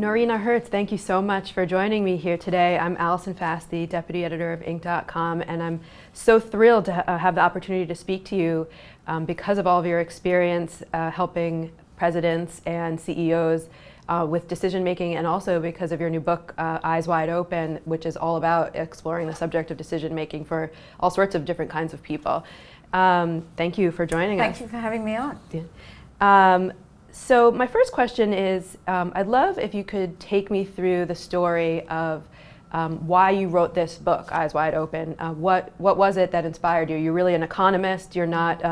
Noreena Hertz, thank you so much for joining me here today. I'm Allison Fass, the Deputy Editor of Inc.com, and I'm so thrilled to have the opportunity to speak to you because of all of your experience helping presidents and CEOs with decision making, and also because of your new book, Eyes Wide Open, which is all about exploring the subject of decision making for all sorts of different kinds of people. Thank you for joining us. Thank you for having me on. Yeah. So my first question is, I'd love if you could take me through the story of why you wrote this book, Eyes Wide Open. What was it that inspired you? You're really an economist. You're not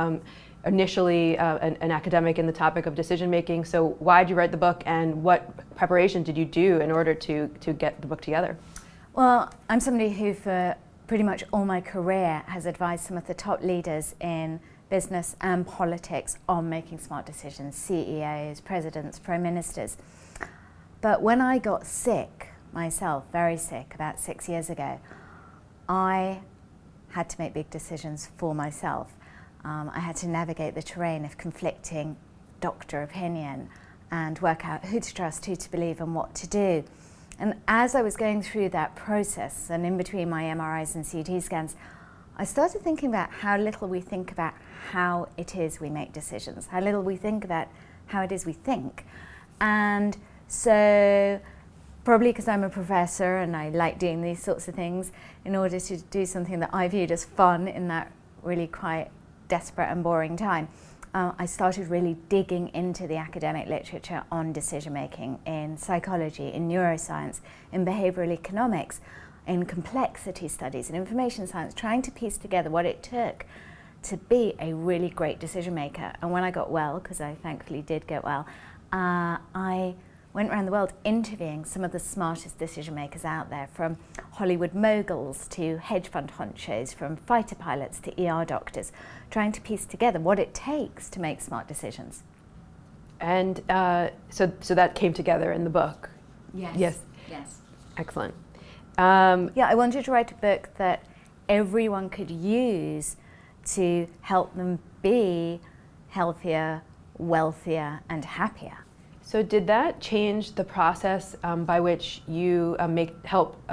initially an academic in the topic of decision making. So why did you write the book, and what preparation did you do in order to get the book together? Well, I'm somebody who for pretty much all my career has advised some of the top leaders in business and politics on making smart decisions, CEOs, presidents, prime ministers. But when I got sick myself, very sick, about 6 years ago, I had to make big decisions for myself. I had to navigate the terrain of conflicting doctor opinion and work out who to trust, who to believe, and what to do. And as I was going through that process, and in between my MRIs and CT scans, I started thinking about how little we think about how it is we make decisions, how little we think about how it is we think. And so, probably because I'm a professor and I like doing these sorts of things, in order to do something that I viewed as fun in that really quite desperate and boring time, I started really digging into the academic literature on decision making in psychology, in neuroscience, in behavioral economics, in complexity studies, in information science, trying to piece together what it took to be a really great decision maker. And when I got well, because I thankfully did get well, I went around the world interviewing some of the smartest decision makers out there, from Hollywood moguls to hedge fund honchos, from fighter pilots to ER doctors, trying to piece together what it takes to make smart decisions. And so that came together in the book? Yes. Excellent. Yeah, I wanted to write a book that everyone could use to help them be healthier, wealthier, and happier. So did that change the process by which you help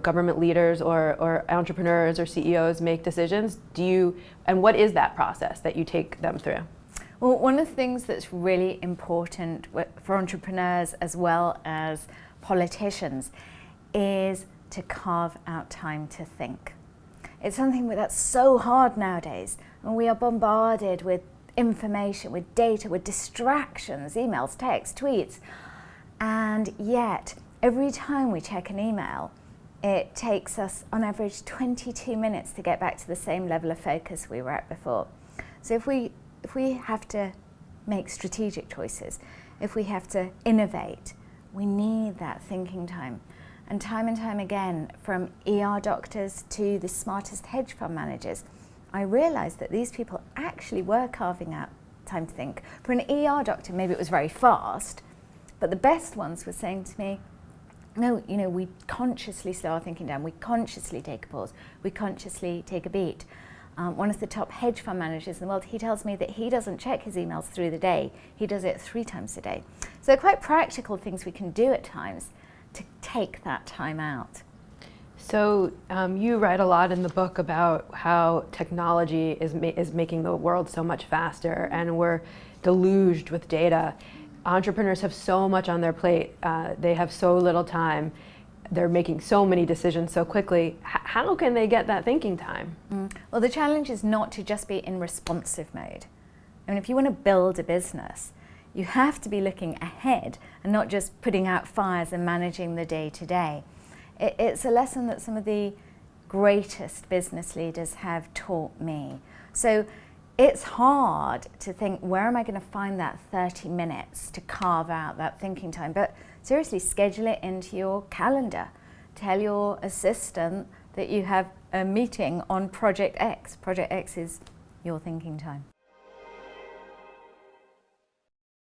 government leaders or entrepreneurs or CEOs make decisions? And what is that process that you take them through? Well, one of the things that's really important for entrepreneurs as well as politicians is to carve out time to think. It's something that's so hard nowadays, and we are bombarded with information, with data, with distractions, emails, texts, tweets, and yet every time we check an email, it takes us on average 22 minutes to get back to the same level of focus we were at before. So if we have to make strategic choices, if we have to innovate, we need that thinking time. And time again, from ER doctors to the smartest hedge fund managers, I realized that these people actually were carving out time to think. For an ER doctor, maybe it was very fast, but the best ones were saying to me, no, we consciously slow our thinking down, we consciously take a pause, we consciously take a beat. One of the top hedge fund managers in the world, he tells me that he doesn't check his emails through the day, he does it 3 times a day. So quite practical things we can do at times to take that time out. So you write a lot in the book about how technology is making the world so much faster, and we're deluged with data. Entrepreneurs have so much on their plate. They have so little time. They're making so many decisions so quickly. How can they get that thinking time? Well, the challenge is not to just be in responsive mode. I mean, if you want to build a business, you have to be looking ahead and not just putting out fires and managing the day-to-day. It's a lesson that some of the greatest business leaders have taught me. So it's hard to think, where am I going to find that 30 minutes to carve out that thinking time? But seriously, schedule it into your calendar. Tell your assistant that you have a meeting on Project X. Project X is your thinking time.